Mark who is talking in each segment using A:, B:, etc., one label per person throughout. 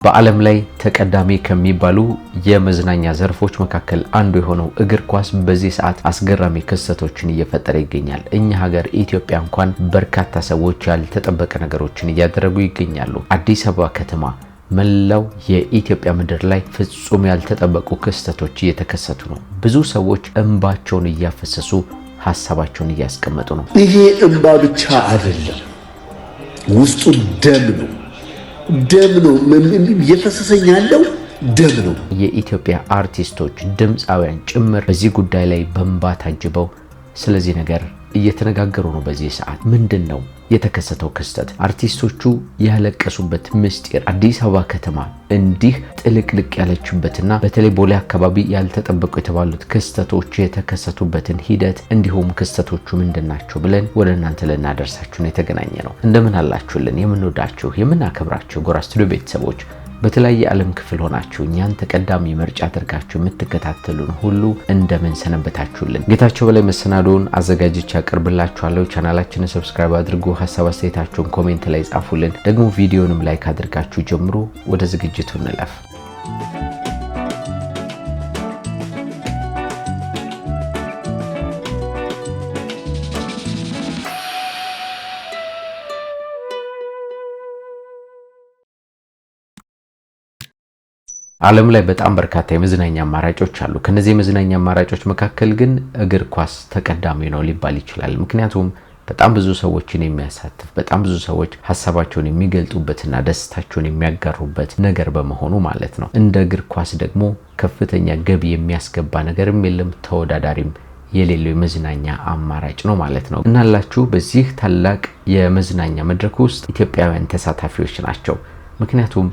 A: በዓለም ላይ ተቀዳሚ ከሚባሉ የመዝናኛ ዘርፎች መካከል አንዱ የሆነው እግር ኳስ በዚህ ሰዓት አስገራሚ ክስተቶችን እየፈጠረ ይገኛል። እኛ ሀገር ኢትዮጵያ እንኳን በርካታ ሰዎች ያልተጠበቀ ነገሮችን እያደረጉ ይገኛሉ። አዲስ አበባ ከተማ መላው የኢትዮጵያ ምድር ላይ ፍጹም ያልተጠበቁ ክስተቶች እየተከሰቱ ነው። ብዙ ሰዎች እንባቸውን እያፈሰሱ ሀሳባቸውን እያስቀመጡ ነው።
B: ይሄ እንባ ብቻ አይደለም፣ ውስጡ ደም ነው። ደም ነው እየፈሰሰኝ ያለው ደም ነው።
A: የኢትዮጵያ አርቲስቶች ድምፃውያን ጭምር በዚህ ጉዳይ ላይ በእንባ ታጅበው ስለዚህ ነገር እየተነጋገሩ ነው። በዚህ ሰዓት ምንድነው የተከሰተው ክስተት? አርቲስቶቹ ያለቀሱበት ምስጢር፣ አዲስ አበባ ከተማ እንዲህ ጥልቅልቅ ያለችበትና በተለይ ቦሌ አካባቢ ያልተጠበቁ የተባሉት ክስተቶች የተከሰቱበትን ሂደት እንዲሁም ክስተቶቹ ምንድናቸው ብለን ወደ እናንተ ልናደርሳችሁ ነው የተገናኘ ነው። እንደምን አላችሁልን? የምንወዳችሁ የምናከብራችሁ ጎራ ስቱዲዮ ቤተሰቦች በተለያየ ዓለም ክፍል ሆናችሁ እኛን ተቀዳሚ ምርጫ አድርጋችሁ የምትከታተሉን ሁሉ እንደምን ሰነበታችሁልን? ጌታቸው በላይ መሰናዶውን አዘጋጅቼ አቀርብላችኋለሁ። ቻናላችንን ሰብስክራይብ አድርጉ፣ ሐሳብ አስተያየታችሁን ኮሜንት ላይ ጻፉልን። ደግሞ ቪዲዮንም ላይክ አድርጋችሁ ጀምሩ። ወደ ዝግጅቱ እንለፍ። ዓለም ላይ በጣም በርካታ የመዝናኛ አማራጮች አሉ። ከነዚህ የመዝናኛ አማራጮች መካከል ግን እግር ኳስ ተቀዳሚ ነው ሊባል ይችላል። ምክንያቱም በጣም ብዙ ሰዎችን የሚያሳትፍ፣ በጣም ብዙ ሰዎች ሀሳባቸውን የሚገልጡበትና ደስታቸውን የሚያጋሩበት ነገር በመሆኑ ማለት ነው። እንደ እግር ኳስ ደግሞ ከፍተኛ ገቢ የሚያስገባ ነገርም የለም፣ ተወዳዳሪም የሌለው የመዝናኛ አማራጭ ነው ማለት ነው። እናላችሁ በዚህ ታላቅ የመዝናኛ መድረክ ውስጥ ኢትዮጵያውያን ተሳታፊዎች ናቸው። ምክንያቱም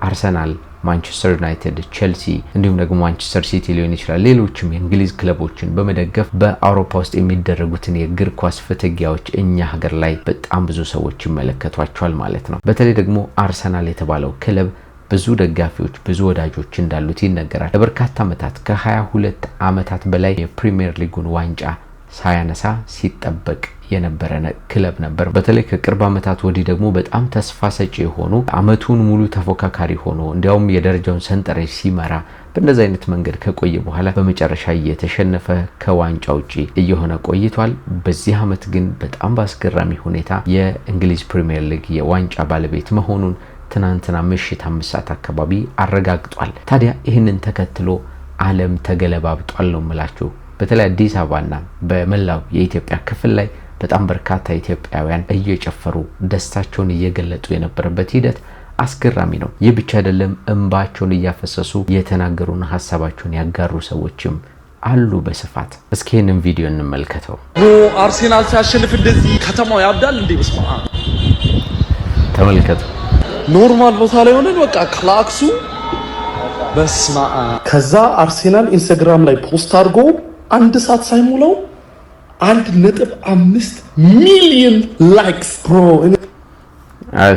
A: አርሰናል፣ ማንቸስተር ዩናይትድ፣ ቼልሲ እንዲሁም ደግሞ ማንቸስተር ሲቲ ሊሆን ይችላል ሌሎችም የእንግሊዝ ክለቦችን በመደገፍ በአውሮፓ ውስጥ የሚደረጉትን የእግር ኳስ ፍትጊያዎች እኛ ሀገር ላይ በጣም ብዙ ሰዎች ይመለከቷቸዋል ማለት ነው። በተለይ ደግሞ አርሰናል የተባለው ክለብ ብዙ ደጋፊዎች፣ ብዙ ወዳጆች እንዳሉት ይነገራል። ለበርካታ ዓመታት ከ22 ዓመታት በላይ የፕሪሚየር ሊጉን ዋንጫ ሳያነሳ ሲጠበቅ የነበረ ክለብ ነበር። በተለይ ከቅርብ ዓመታት ወዲህ ደግሞ በጣም ተስፋ ሰጪ የሆኑ አመቱን ሙሉ ተፎካካሪ ሆኖ እንዲያውም የደረጃውን ሰንጠረዥ ሲመራ በእንደዚህ አይነት መንገድ ከቆየ በኋላ በመጨረሻ እየተሸነፈ ከዋንጫ ውጪ እየሆነ ቆይቷል። በዚህ ዓመት ግን በጣም በአስገራሚ ሁኔታ የእንግሊዝ ፕሪሚየር ሊግ የዋንጫ ባለቤት መሆኑን ትናንትና ምሽት 5 ሰዓት አካባቢ አረጋግጧል። ታዲያ ይህንን ተከትሎ ዓለም ተገለባብጧል ነው የምላችሁ። በተለይ አዲስ አበባና በመላው የኢትዮጵያ ክፍል ላይ በጣም በርካታ ኢትዮጵያውያን እየጨፈሩ ደስታቸውን እየገለጡ የነበረበት ሂደት አስገራሚ ነው። ይህ ብቻ አይደለም፣ እንባቸውን እያፈሰሱ የተናገሩና ሀሳባቸውን ያጋሩ ሰዎችም አሉ በስፋት። እስኪ ይህንን ቪዲዮ እንመልከተው።
C: አርሴናል ሲያሸንፍ እንደዚህ ከተማው ያብዳል እንዴ? በስማ
A: ተመልከቱ።
C: ኖርማል ቦታ ላይ ሆነን በቃ ክላክሱ በስማ።
B: ከዛ አርሴናል ኢንስታግራም ላይ ፖስት አድርጎ 1 ሰዓት ሳይሞላው 1.5 ሚሊዮን ላይክስ ብሮ።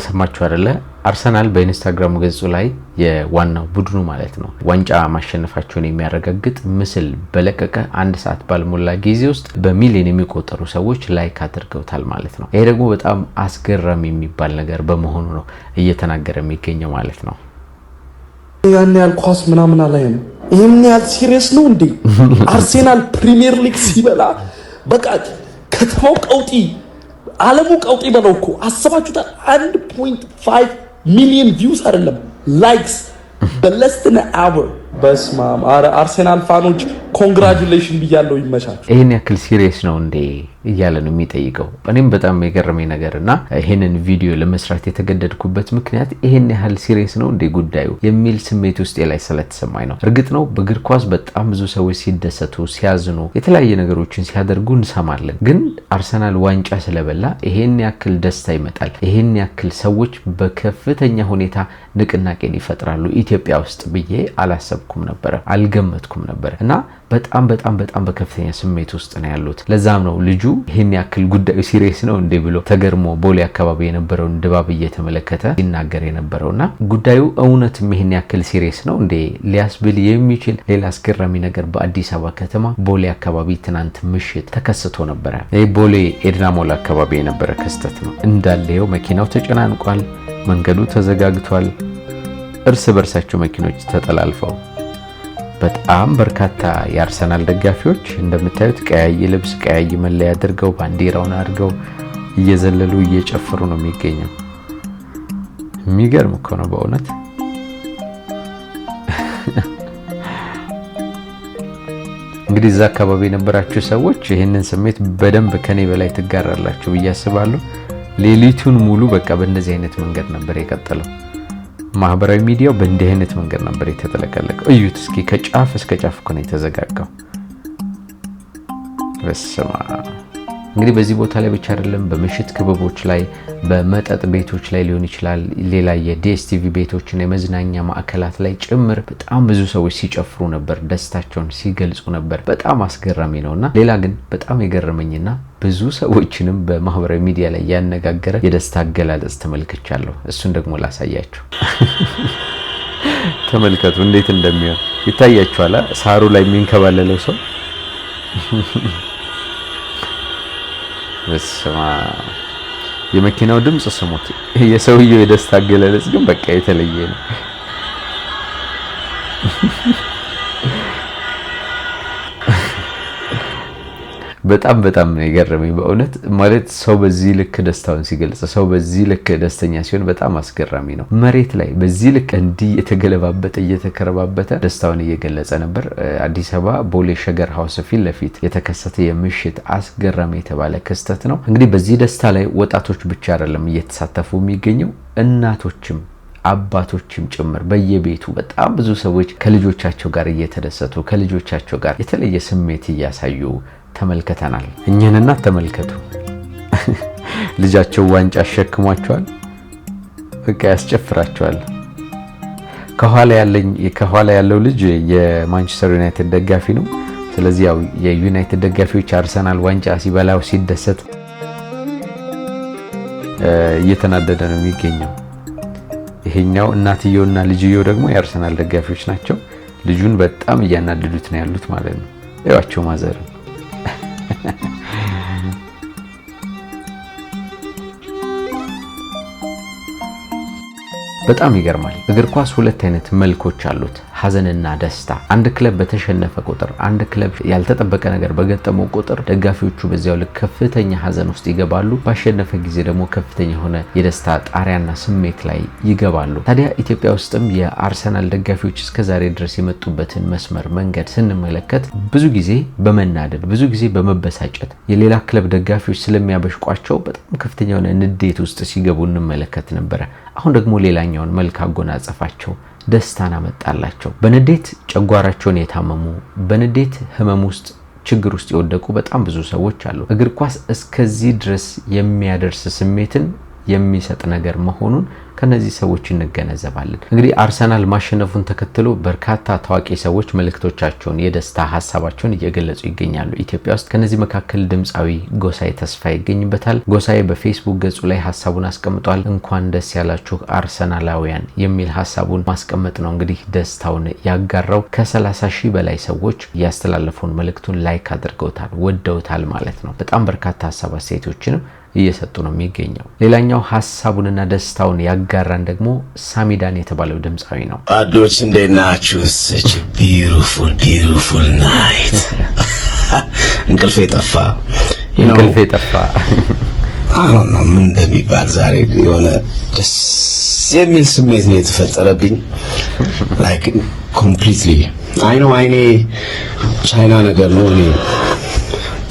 A: ሰማችሁ አይደለ? አርሰናል በኢንስታግራም ገጹ ላይ የዋናው ቡድኑ ማለት ነው ዋንጫ ማሸነፋቸውን የሚያረጋግጥ ምስል በለቀቀ 1 ሰዓት ባልሞላ ጊዜ ውስጥ በሚሊዮን የሚቆጠሩ ሰዎች ላይክ አድርገውታል ማለት ነው። ይሄ ደግሞ በጣም አስገራሚ የሚባል ነገር በመሆኑ ነው እየተናገረ የሚገኘው ማለት ነው።
B: ያን ያህል ኳስ ምናምን አላየም። ይሄን ያህል ሲሪየስ ነው እንዴ? አርሴናል ፕሪሚየር ሊግ ሲበላ በቃ ከተማው ቀውጢ፣ ዓለሙ ቀውጢ በለው እኮ አሰባችሁታል። 1.5 ሚሊዮን ቪውስ አይደለም ላይክስ በለስ ን አወር። በስማም አርሴናል ፋኖች ኮንግራቹሌሽን ብያለሁ፣ ይመቻችሁ።
A: ይሄን ያክል ሲሪየስ ነው እንዴ እያለ ነው የሚጠይቀው። እኔም በጣም የገረመኝ ነገርና ይሄንን ቪዲዮ ለመስራት የተገደድኩበት ምክንያት ይሄን ያህል ሲሪየስ ነው እንዴ ጉዳዩ የሚል ስሜት ውስጥ ላይ ስለተሰማኝ ነው። እርግጥ ነው በእግር ኳስ በጣም ብዙ ሰዎች ሲደሰቱ፣ ሲያዝኑ፣ የተለያየ ነገሮችን ሲያደርጉ እንሰማለን። ግን አርሰናል ዋንጫ ስለበላ ይሄን ያክል ደስታ ይመጣል፣ ይሄን ያክል ሰዎች በከፍተኛ ሁኔታ ንቅናቄን ይፈጥራሉ ኢትዮጵያ ውስጥ ብዬ አላሰብኩም ነበር፣ አልገመትኩም ነበር። እና በጣም በጣም በጣም በከፍተኛ ስሜት ውስጥ ነው ያሉት። ለዛም ነው ልጁ ይሄን ያክል ጉዳዩ ሲሪየስ ነው እንዴ ብሎ ተገርሞ ቦሌ አካባቢ የነበረውን ድባብ እየተመለከተ ሲናገር የነበረውና ጉዳዩ እውነትም ይሄን ያክል ሲሪየስ ነው እንዴ ሊያስብል የሚችል ሌላ አስገራሚ ነገር በአዲስ አበባ ከተማ ቦሌ አካባቢ ትናንት ምሽት ተከስቶ ነበር። ይሄ ቦሌ ኤድና ሞል አካባቢ የነበረ ክስተት ነው። እንዳለው መኪናው ተጨናንቋል፣ መንገዱ ተዘጋግቷል። እርስ በርሳቸው መኪኖች ተጠላልፈው በጣም በርካታ የአርሰናል ደጋፊዎች እንደምታዩት ቀያይ ልብስ ቀያይ መለያ አድርገው ባንዲራውን አድርገው እየዘለሉ እየጨፈሩ ነው የሚገኘው። የሚገርም እኮ ነው በእውነት። እንግዲህ እዛ አካባቢ የነበራችሁ ሰዎች ይህንን ስሜት በደንብ ከኔ በላይ ትጋራላችሁ ብዬ አስባለሁ። ሌሊቱን ሙሉ በቃ በእንደዚህ አይነት መንገድ ነበር የቀጠለው። ማህበራዊ ሚዲያው በእንዲህ አይነት መንገድ ነበር የተጠለቀለቀው። እዩት እስኪ ከጫፍ እስከ ጫፍ እኮ ነው የተዘጋጋው። በስማ እንግዲህ በዚህ ቦታ ላይ ብቻ አይደለም፣ በምሽት ክበቦች ላይ፣ በመጠጥ ቤቶች ላይ ሊሆን ይችላል፣ ሌላ የዲኤስቲቪ ቤቶችና የመዝናኛ ማዕከላት ላይ ጭምር በጣም ብዙ ሰዎች ሲጨፍሩ ነበር፣ ደስታቸውን ሲገልጹ ነበር። በጣም አስገራሚ ነውና ሌላ ግን በጣም የገረመኝና ብዙ ሰዎችንም በማህበራዊ ሚዲያ ላይ ያነጋገረ የደስታ አገላለጽ ተመልክቻለሁ። እሱን ደግሞ ላሳያችሁ። ተመልከቱ እንዴት እንደሚሆን ይታያችኋል። ሳሩ ላይ የሚንከባለለው ሰው በስማ የመኪናው ድምጽ ስሙት። የሰውየው የደስታ አገላለጽ ግን በቃ የተለየ ነው። በጣም ነው የገረመኝ በእውነት። ማለት ሰው በዚህ ልክ ደስታውን ሲገልጽ፣ ሰው በዚህ ልክ ደስተኛ ሲሆን በጣም አስገራሚ ነው። መሬት ላይ በዚህ ልክ እንዲህ የተገለባበጠ እየተከረባበተ ደስታውን እየገለጸ ነበር። አዲስ አበባ ቦሌ ሸገር ሀውስ ፊት ለፊት የተከሰተ የምሽት አስገራሚ የተባለ ክስተት ነው። እንግዲህ በዚህ ደስታ ላይ ወጣቶች ብቻ አይደለም እየተሳተፉ የሚገኘው፣ እናቶችም አባቶችም ጭምር በየቤቱ በጣም ብዙ ሰዎች ከልጆቻቸው ጋር እየተደሰቱ ከልጆቻቸው ጋር የተለየ ስሜት እያሳዩ ተመልከተናል። እኛን እናት ተመልከቱ። ልጃቸው ዋንጫ አሸክሟቸዋል፣ በቃ ያስጨፍራቸዋል። ከኋላ ያለው ልጅ የማንቸስተር ዩናይትድ ደጋፊ ነው። ስለዚህ ያው የዩናይትድ ደጋፊዎች አርሰናል ዋንጫ ሲበላው ሲደሰት እየተናደደ ነው የሚገኘው። ይሄኛው እናትየውና ልጅየው ደግሞ የአርሰናል ደጋፊዎች ናቸው። ልጁን በጣም እያናደዱት ነው ያሉት ማለት ነው። ያዋቸው ማዘር በጣም ይገርማል። እግር ኳስ ሁለት አይነት መልኮች አሉት፣ ሀዘንና ደስታ። አንድ ክለብ በተሸነፈ ቁጥር፣ አንድ ክለብ ያልተጠበቀ ነገር በገጠመው ቁጥር ደጋፊዎቹ በዚያው ልክ ከፍተኛ ሀዘን ውስጥ ይገባሉ። ባሸነፈ ጊዜ ደግሞ ከፍተኛ የሆነ የደስታ ጣሪያና ስሜት ላይ ይገባሉ። ታዲያ ኢትዮጵያ ውስጥም የአርሰናል ደጋፊዎች እስከዛሬ ድረስ የመጡበትን መስመር መንገድ ስንመለከት ብዙ ጊዜ በመናደድ ብዙ ጊዜ በመበሳጨት የሌላ ክለብ ደጋፊዎች ስለሚያበሽቋቸው በጣም ከፍተኛ የሆነ ንዴት ውስጥ ሲገቡ እንመለከት ነበረ። አሁን ደግሞ ሌላኛውን መልክ አጎናጸፋቸው፣ ደስታን አመጣላቸው። በንዴት ጨጓራቸውን የታመሙ በንዴት ህመም ውስጥ ችግር ውስጥ የወደቁ በጣም ብዙ ሰዎች አሉ። እግር ኳስ እስከዚህ ድረስ የሚያደርስ ስሜትን የሚሰጥ ነገር መሆኑን ከነዚህ ሰዎች እንገነዘባለን። እንግዲህ አርሰናል ማሸነፉን ተከትሎ በርካታ ታዋቂ ሰዎች መልእክቶቻቸውን የደስታ ሀሳባቸውን እየገለጹ ይገኛሉ ኢትዮጵያ ውስጥ። ከነዚህ መካከል ድምፃዊ ጎሳዬ ተስፋ ይገኝበታል። ጎሳዬ በፌስቡክ ገጹ ላይ ሀሳቡን አስቀምጧል። እንኳን ደስ ያላችሁ አርሰናላውያን የሚል ሀሳቡን ማስቀመጥ ነው እንግዲህ ደስታውን ያጋራው። ከ30,000 በላይ ሰዎች ያስተላለፉን መልእክቱን ላይክ አድርገውታል፣ ወደውታል ማለት ነው። በጣም በርካታ ሀሳብ አስተያየቶችንም እየሰጡ ነው የሚገኘው። ሌላኛው ሀሳቡንና ደስታውን ያጋራን ደግሞ ሳሚዳን የተባለው ድምፃዊ ነው።
D: አዶች እንዴት ናችሁ? such a beautiful night እንቅልፌ ጠፋ። አሁን ነው ምን እንደሚባል ዛሬ የሆነ ደስ የሚል ስሜት ነው የተፈጠረብኝ። like completely I know አይኔ ቻይና ነገር ነው፣ እኔ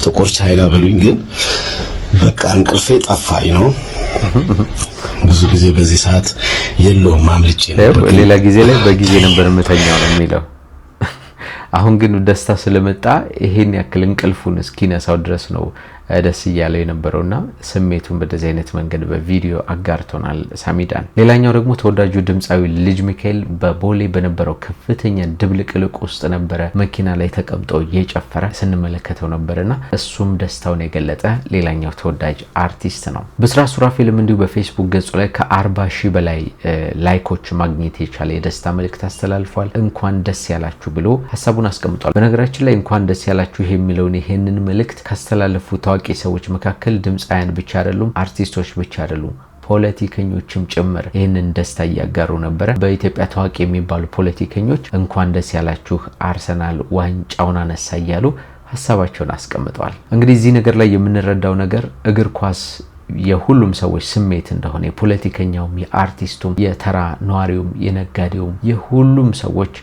D: ጥቁር ቻይና በሉኝ፣ ግን በቃ እንቅልፌ ጠፋኝ ነው። ብዙ ጊዜ በዚህ ሰዓት የለውም ማምልጬ ነበር።
A: ሌላ ጊዜ ላይ በጊዜ ነበር የምተኛው ነው የሚለው። አሁን ግን ደስታ ስለመጣ ይሄን ያክል እንቅልፉን እስኪነሳው ድረስ ነው ደስ እያለው የነበረውና ስሜቱን በደዚህ አይነት መንገድ በቪዲዮ አጋርቶናል ሳሚዳን። ሌላኛው ደግሞ ተወዳጁ ድምፃዊ ልጅ ሚካኤል በቦሌ በነበረው ከፍተኛ ድብልቅልቅ ውስጥ ነበረ መኪና ላይ ተቀምጦ እየጨፈረ ስንመለከተው ነበርና እሱም ደስታውን የገለጠ ሌላኛው ተወዳጅ አርቲስት ነው። ብስራት ሱራፌልም እንዲሁ በፌስቡክ ገጹ ላይ ከ40,000 በላይ ላይኮች ማግኘት የቻለ የደስታ መልእክት አስተላልፏል። እንኳን ደስ ያላችሁ ብሎ ሀሳቡን አስቀምጧል። በነገራችን ላይ እንኳን ደስ ያላችሁ የሚለውን ይሄንን መልእክት ካስተላለፉ ታዋቂ ሰዎች መካከል ድምፃውያን ብቻ አይደሉም፣ አርቲስቶች ብቻ አይደሉም፣ ፖለቲከኞችም ጭምር ይህንን ደስታ እያጋሩ ነበር። በኢትዮጵያ ታዋቂ የሚባሉ ፖለቲከኞች እንኳን ደስ ያላችሁ አርሰናል ዋንጫውን አነሳ እያሉ ሐሳባቸውን አስቀምጠዋል። እንግዲህ እዚህ ነገር ላይ የምንረዳው ነገር እግር ኳስ የሁሉም ሰዎች ስሜት እንደሆነ የፖለቲከኛውም የአርቲስቱም የተራ ነዋሪውም የነጋዴውም የሁሉም ሰዎች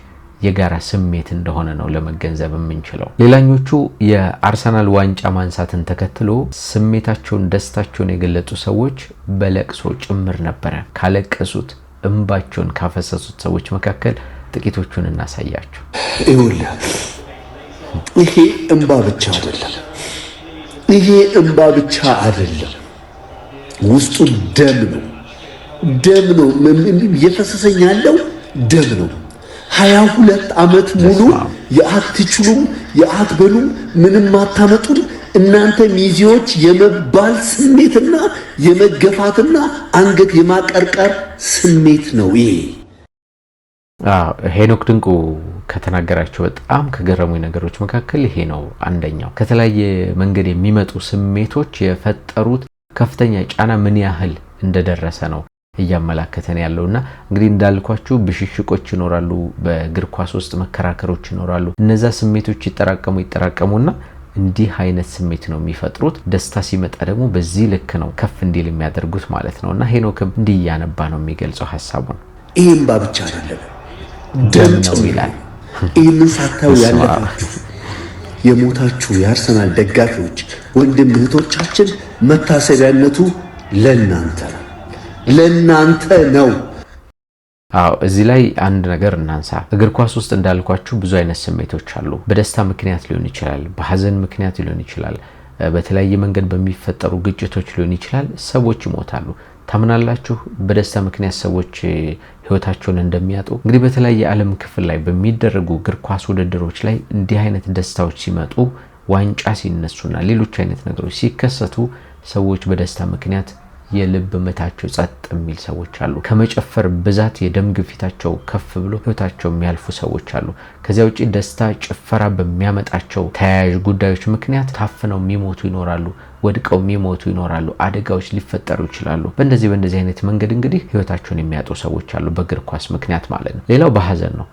A: የጋራ ስሜት እንደሆነ ነው ለመገንዘብ የምንችለው። ሌላኞቹ የአርሰናል ዋንጫ ማንሳትን ተከትሎ ስሜታቸውን ደስታቸውን የገለጹ ሰዎች በለቅሶ ጭምር ነበር። ካለቀሱት እንባቸውን ካፈሰሱት ሰዎች መካከል ጥቂቶቹን እናሳያችሁ።
B: ይሄ እንባ ብቻ አይደለም። ይሄ እንባ ብቻ አይደለም። ውስጡ ደም ነው። ደም ነው እየፈሰሰኝ ያለው ደም ነው። 22 ዓመት ሙሉ የአትችሉም የአትበሉም ምንም አታመጡም እናንተ ሚዜዎች የመባል ስሜትና የመገፋትና አንገት የማቀርቀር ስሜት ነው ይሄ።
A: ሄኖክ ድንቁ ከተናገራቸው በጣም ከገረሙኝ ነገሮች መካከል ይሄ ነው አንደኛው። ከተለያየ መንገድ የሚመጡ ስሜቶች የፈጠሩት ከፍተኛ ጫና ምን ያህል እንደደረሰ ነው እያመላከተን ያለውና እንግዲህ እንዳልኳችሁ ብሽሽቆች ይኖራሉ፣ በእግር ኳስ ውስጥ መከራከሮች ይኖራሉ። እነዛ ስሜቶች ይጠራቀሙና እንዲህ አይነት ስሜት ነው የሚፈጥሩት። ደስታ ሲመጣ ደግሞ በዚህ ልክ ነው ከፍ እንዲል የሚያደርጉት ማለት ነውና ሄኖክም እንዲህ ያነባ ነው የሚገልጸው ሐሳቡን።
B: ይሄን ባብቻ አይደለም ደም ነው ይላል። ይሄን ሳታው ያለፋችሁ የሞታችሁ የአርሰናል ደጋፊዎች ወንድም እህቶቻችን መታሰቢያነቱ ለናንተ ነው።
A: እዚህ ላይ አንድ ነገር እናንሳ። እግር ኳስ ውስጥ እንዳልኳችሁ ብዙ አይነት ስሜቶች አሉ። በደስታ ምክንያት ሊሆን ይችላል፣ በሐዘን ምክንያት ሊሆን ይችላል፣ በተለያየ መንገድ በሚፈጠሩ ግጭቶች ሊሆን ይችላል። ሰዎች ይሞታሉ። ታምናላችሁ በደስታ ምክንያት ሰዎች ህይወታቸውን እንደሚያጡ? እንግዲህ በተለያየ ዓለም ክፍል ላይ በሚደረጉ እግር ኳስ ውድድሮች ላይ እንዲህ አይነት ደስታዎች ሲመጡ፣ ዋንጫ ሲነሱና ሌሎች አይነት ነገሮች ሲከሰቱ ሰዎች በደስታ ምክንያት የልብ ምታቸው ጸጥ የሚል ሰዎች አሉ። ከመጨፈር ብዛት የደም ግፊታቸው ከፍ ብሎ ህይወታቸው የሚያልፉ ሰዎች አሉ። ከዚያ ውጪ ደስታ ጭፈራ በሚያመጣቸው ተያያዥ ጉዳዮች ምክንያት ታፍነው የሚሞቱ ይኖራሉ፣ ወድቀው የሚሞቱ ይኖራሉ፣ አደጋዎች ሊፈጠሩ ይችላሉ። በእንደዚህ አይነት መንገድ እንግዲህ ህይወታቸውን የሚያጡ ሰዎች አሉ፣ በእግር ኳስ ምክንያት ማለት ነው። ሌላው በሐዘን ነው።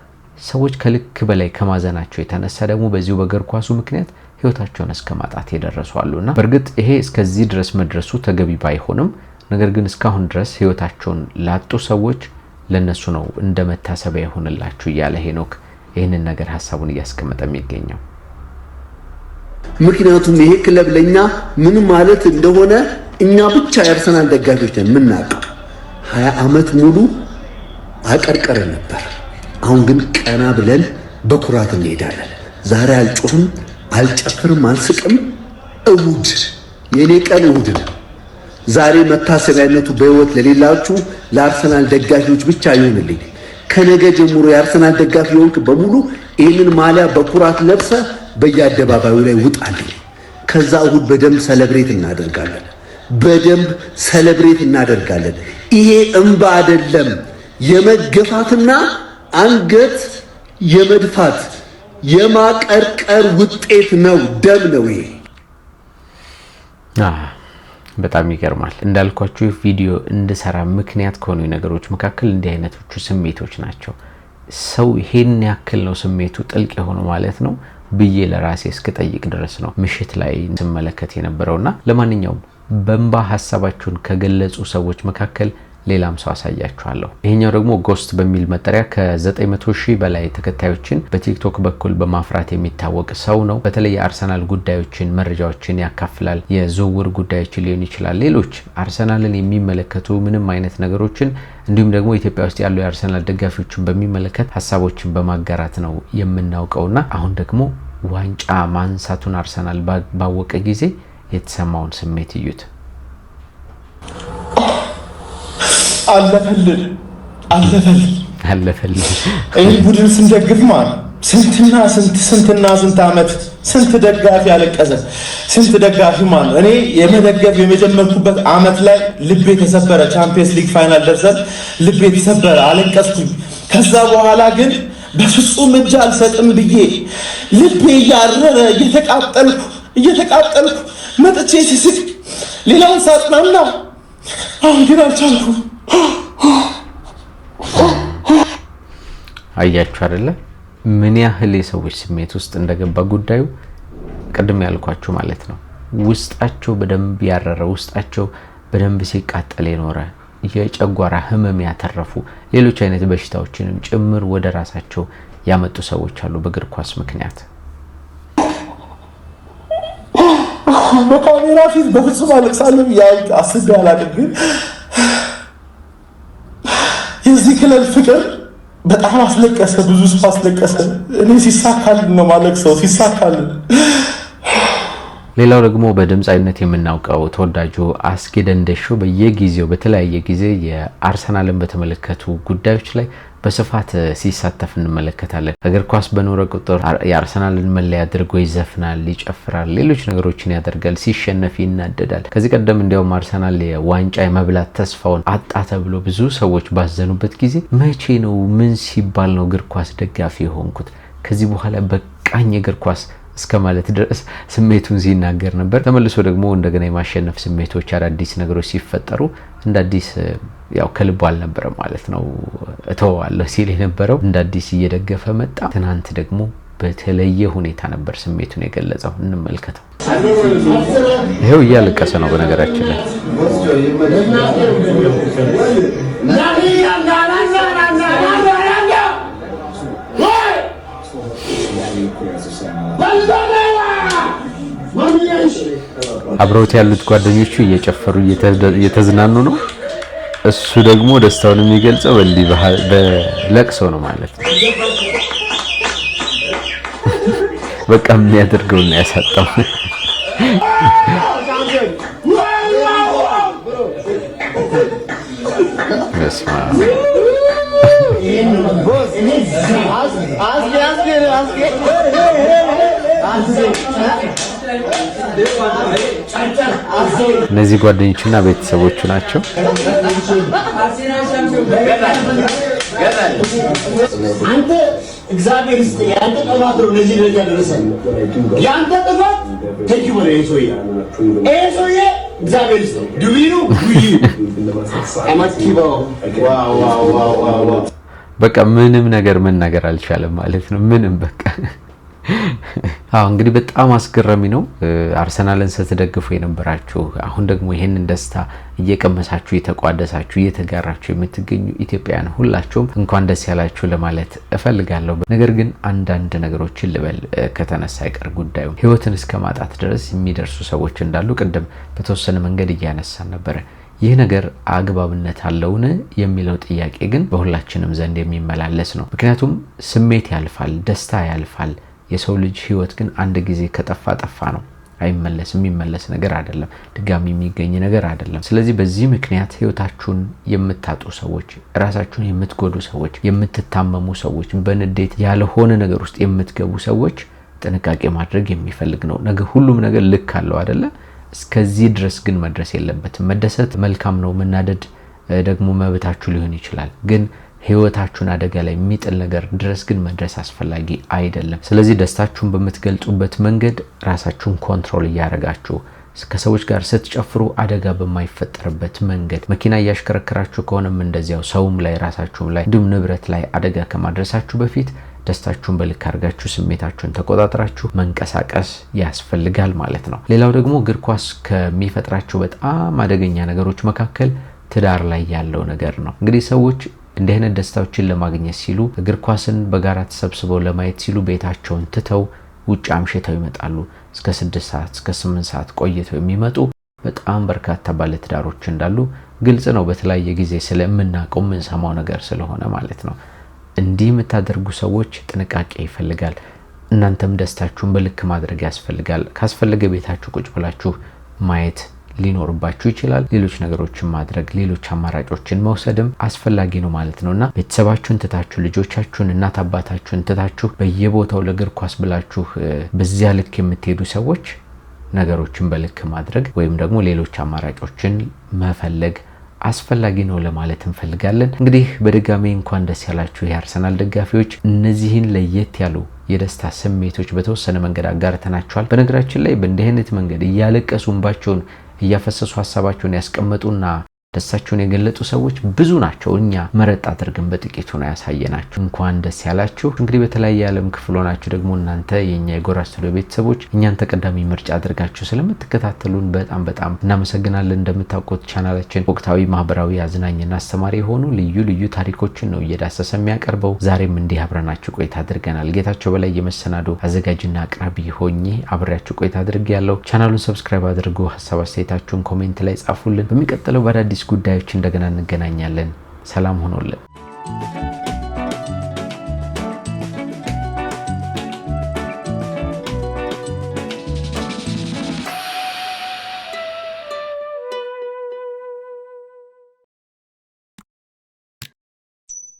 A: ሰዎች ከልክ በላይ ከማዘናቸው የተነሳ ደግሞ በዚሁ በእግር ኳሱ ምክንያት ህይወታቸውን እስከማጣት የደረሱ አሉና በእርግጥ ይሄ እስከዚህ ድረስ መድረሱ ተገቢ ባይሆንም ነገር ግን እስካሁን ድረስ ህይወታቸውን ላጡ ሰዎች ለነሱ ነው እንደ መታሰቢያ ይሆንላችሁ እያለ ሄኖክ ይህንን ነገር ሐሳቡን እያስቀመጠ የሚገኘው።
B: ምክንያቱም ይሄ ክለብ ለኛ ምን ማለት እንደሆነ እኛ ብቻ የአርሰናል ደጋፊዎች ነን የምናውቀው። 20 ዓመት ሙሉ አቀርቀረን ነበር። አሁን ግን ቀና ብለን በኩራት እንሄዳለን። ዛሬ አልጮህም፣ አልጨፍርም፣ አልስቅም። እሁድ የኔ ቀን እሁድ ነው። ዛሬ መታሰቢያነቱ በህይወት ለሌላችሁ ለአርሰናል ደጋፊዎች ብቻ ይሁንልኝ። ከነገ ጀምሮ የአርሰናል ደጋፊ ሆንክ በሙሉ ይህንን ማሊያ በኩራት ለብሰ በየአደባባዩ ላይ ውጣልኝ። ከዛ እሁድ በደንብ ሰለብሬት እናደርጋለን። ይሄ እንባ አይደለም፣ የመገፋትና አንገት የመድፋት የማቀርቀር ውጤት ነው። ደም ነው ይሄ።
A: በጣም ይገርማል። እንዳልኳችሁ ቪዲዮ እንድሰራ ምክንያት ከሆኑ ነገሮች መካከል እንዲህ አይነቶቹ ስሜቶች ናቸው። ሰው ይሄን ያክል ነው ስሜቱ ጥልቅ የሆነ ማለት ነው ብዬ ለራሴ እስከጠይቅ ድረስ ነው ምሽት ላይ ስመለከት የነበረውና ለማንኛውም በእንባ ሐሳባቸውን ከገለጹ ሰዎች መካከል ሌላም ሰው አሳያችኋለሁ። ይሄኛው ደግሞ ጎስት በሚል መጠሪያ ከ900,000 በላይ ተከታዮችን በቲክቶክ በኩል በማፍራት የሚታወቅ ሰው ነው። በተለይ የአርሰናል ጉዳዮችን መረጃዎችን ያካፍላል። የዝውውር ጉዳዮችን ሊሆን ይችላል፣ ሌሎች አርሰናልን የሚመለከቱ ምንም አይነት ነገሮችን እንዲሁም ደግሞ ኢትዮጵያ ውስጥ ያሉ የአርሰናል ደጋፊዎችን በሚመለከት ሐሳቦችን በማጋራት ነው የምናውቀውና አሁን ደግሞ ዋንጫ ማንሳቱን አርሰናል ባወቀ ጊዜ የተሰማውን ስሜት እዩት።
E: አለፈልን ይህ ቡድን ስንደግፍ ማለት ስንትና ስንት ዓመት ስንት ደጋፊ ያለቀሰ ስንት ደጋፊ ማለት እኔ የመደገፍ የመጀመርኩበት ዓመት ላይ ልቤ ተሰበረ። ቻምፒየንስ ሊግ ፋይናል ደርሰን ልቤ ተሰበረ፣ አለቀስኩኝ። ከዛ በኋላ ግን በፍጹም እጅ አልሰጥም ብዬ ልቤ እያረረ እየተቃጠልኩ መጥቼ ሲስቅ ሌላውን ሳጽናና አሁን ግን አልቻልኩም።
A: አያችሁ አይደለ ምን ያህል የሰዎች ስሜት ውስጥ እንደገባ ጉዳዩ። ቅድም ያልኳችሁ ማለት ነው ውስጣቸው በደንብ ያረረ ውስጣቸው በደንብ ሲቃጠል የኖረ የጨጓራ ህመም ያተረፉ ሌሎች አይነት በሽታዎችንም ጭምር ወደ ራሳቸው ያመጡ ሰዎች አሉ በእግር ኳስ ምክንያት።
E: በካሜራ ፊት በፍጹም አለቅሳለሁ አስቤ አላቅም። ግን የዚህ ክለብ ፍቅር በጣም አስለቀሰ፣ ብዙ ሰው አስለቀሰ። እኔ ሲሳካልን ነው ማለቅሰው ሲሳካልን።
A: ሌላው ደግሞ በድምጻዊነት የምናውቀው ተወዳጁ አስጌ ደንደሾ በየጊዜው በተለያየ ጊዜ የአርሰናልን በተመለከቱ ጉዳዮች ላይ በስፋት ሲሳተፍ እንመለከታለን። እግር ኳስ በኖረ ቁጥር የአርሰናልን መለያ አድርጎ ይዘፍናል፣ ይጨፍራል፣ ሌሎች ነገሮችን ያደርጋል፣ ሲሸነፍ ይናደዳል። ከዚህ ቀደም እንዲያውም አርሰናል የዋንጫ የመብላት ተስፋውን አጣ ተብሎ ብዙ ሰዎች ባዘኑበት ጊዜ መቼ ነው ምን ሲባል ነው እግር ኳስ ደጋፊ የሆንኩት ከዚህ በኋላ በቃኝ እግር ኳስ እስከ ማለት ድረስ ስሜቱን ሲናገር ነበር። ተመልሶ ደግሞ እንደገና የማሸነፍ ስሜቶች አዳዲስ ነገሮች ሲፈጠሩ እንደ አዲስ ያው ከልቡ አልነበረም ማለት ነው እተዋለሁ ሲል የነበረው እንደ አዲስ እየደገፈ መጣ። ትናንት ደግሞ በተለየ ሁኔታ ነበር ስሜቱን የገለጸው። እንመልከተው። ይሄው እያለቀሰ ነው በነገራችን ላይ አብረውት ያሉት ጓደኞቹ እየጨፈሩ እየተዝናኑ ነው። እሱ ደግሞ ደስታውን የሚገልጸው በለቅሶ ነው ማለት ነው። በቃ የሚያደርገውና ያሳጣው እነዚህ ጓደኞቹና ቤተሰቦቹ ናቸው።
F: አንተ እግዚአብሔር ይስጥ ያንተ ጥፋት ነው ለዚህ ደረጃ ደረሰን። ያንተ ጥፋት ተኪወረ ኤሶዬ እግዚአብሔር ይስጥ ዱሚኑ አማቲባው ዋው
A: በቃ ምንም ነገር መናገር አልቻለም ማለት ነው። ምንም በቃ እንግዲህ በጣም አስገራሚ ነው። አርሰናልን ስትደግፉ የነበራችሁ አሁን ደግሞ ይሄንን ደስታ እየቀመሳችሁ እየተቋደሳችሁ እየተጋራችሁ የምትገኙ ኢትዮጵያውያን ሁላችሁም እንኳን ደስ ያላችሁ ለማለት እፈልጋለሁ። ነገር ግን አንዳንድ ነገሮችን ልበል ከተነሳ አይቀር ጉዳዩ ህይወትን እስከ ማጣት ድረስ የሚደርሱ ሰዎች እንዳሉ ቅድም በተወሰነ መንገድ እያነሳን ነበር። ይህ ነገር አግባብነት አለውን የሚለው ጥያቄ ግን በሁላችንም ዘንድ የሚመላለስ ነው። ምክንያቱም ስሜት ያልፋል፣ ደስታ ያልፋል። የሰው ልጅ ህይወት ግን አንድ ጊዜ ከጠፋ ጠፋ ነው፣ አይመለስም። የሚመለስ ነገር አይደለም፣ ድጋሚ የሚገኝ ነገር አይደለም። ስለዚህ በዚህ ምክንያት ህይወታችሁን የምታጡ ሰዎች፣ ራሳችሁን የምትጎዱ ሰዎች፣ የምትታመሙ ሰዎች፣ በንዴት ያልሆነ ነገር ውስጥ የምትገቡ ሰዎች ጥንቃቄ ማድረግ የሚፈልግ ነው። ሁሉም ነገር ልክ አለው አይደለ? እስከዚህ ድረስ ግን መድረስ የለበትም። መደሰት መልካም ነው፣ መናደድ ደግሞ መብታችሁ ሊሆን ይችላል። ግን ህይወታችሁን አደጋ ላይ የሚጥል ነገር ድረስ ግን መድረስ አስፈላጊ አይደለም። ስለዚህ ደስታችሁን በምትገልጹበት መንገድ ራሳችሁን ኮንትሮል እያደረጋችሁ ከሰዎች ጋር ስትጨፍሩ አደጋ በማይፈጠርበት መንገድ መኪና እያሽከረከራችሁ ከሆነም እንደዚያው ሰውም ላይ ራሳችሁም ላይ እንዲሁም ንብረት ላይ አደጋ ከማድረሳችሁ በፊት ደስታችሁን በልክ አድርጋችሁ ስሜታችሁን ተቆጣጥራችሁ መንቀሳቀስ ያስፈልጋል ማለት ነው። ሌላው ደግሞ እግር ኳስ ከሚፈጥራቸው በጣም አደገኛ ነገሮች መካከል ትዳር ላይ ያለው ነገር ነው። እንግዲህ ሰዎች እንዲህ አይነት ደስታዎችን ለማግኘት ሲሉ እግር ኳስን በጋራ ተሰብስበው ለማየት ሲሉ ቤታቸውን ትተው ውጭ አምሽተው ይመጣሉ። እስከ 6 ሰዓት እስከ 8 ሰዓት ቆይተው የሚመጡ በጣም በርካታ ባለትዳሮች እንዳሉ ግልጽ ነው። በተለያየ ጊዜ ስለምናውቀው የምንሰማው ነገር ስለሆነ ማለት ነው። እንዲህ የምታደርጉ ሰዎች ጥንቃቄ ይፈልጋል። እናንተም ደስታችሁን በልክ ማድረግ ያስፈልጋል። ካስፈለገ ቤታችሁ ቁጭ ብላችሁ ማየት ሊኖርባችሁ ይችላል። ሌሎች ነገሮችን ማድረግ፣ ሌሎች አማራጮችን መውሰድም አስፈላጊ ነው ማለት ነውና ቤተሰባችሁን ትታችሁ ልጆቻችሁን እናት አባታችሁን ትታችሁ በየቦታው ለእግር ኳስ ብላችሁ በዚያ ልክ የምትሄዱ ሰዎች ነገሮችን በልክ ማድረግ ወይም ደግሞ ሌሎች አማራጮችን መፈለግ አስፈላጊ ነው ለማለት እንፈልጋለን። እንግዲህ በድጋሚ እንኳን ደስ ያላችሁ የአርሰናል ደጋፊዎች። እነዚህን ለየት ያሉ የደስታ ስሜቶች በተወሰነ መንገድ አጋርተናችኋል። በነገራችን ላይ በእንዲህ አይነት መንገድ እያለቀሱ እንባቸውን እያፈሰሱ ሀሳባቸውን ያስቀመጡና ደስታቸውን የገለጡ ሰዎች ብዙ ናቸው። እኛ መረጥ አድርገን በጥቂቱ ነው ያሳየናችሁ። እንኳን ደስ ያላችሁ። እንግዲህ በተለያየ ዓለም ክፍል ሆናችሁ ደግሞ እናንተ የኛ የጎራ ስቱዲዮ ቤተሰቦች እኛን ተቀዳሚ ምርጫ አድርጋችሁ ስለምትከታተሉን በጣም እናመሰግናለን። እንደምታውቁት ቻናላችን ወቅታዊ፣ ማህበራዊ፣ አዝናኝና አስተማሪ የሆኑ ልዩ ታሪኮችን ነው እየዳሰሰ የሚያቀርበው። ዛሬም እንዲህ አብረናችሁ ቆይታ አድርገናል። ጌታቸው በላይ የመሰናዶ አዘጋጅና አቅራቢ ሆኜ አብሬያችሁ ቆይታ አድርጌያለሁ። ቻናሉን ሰብስክራይብ አድርጉ። ሐሳብ አስተያየታችሁን ኮሜንት ላይ ጻፉልን። በሚቀጥለው በአዳዲስ ጉዳዮች እንደገና እንገናኛለን። ሰላም ሆኖልን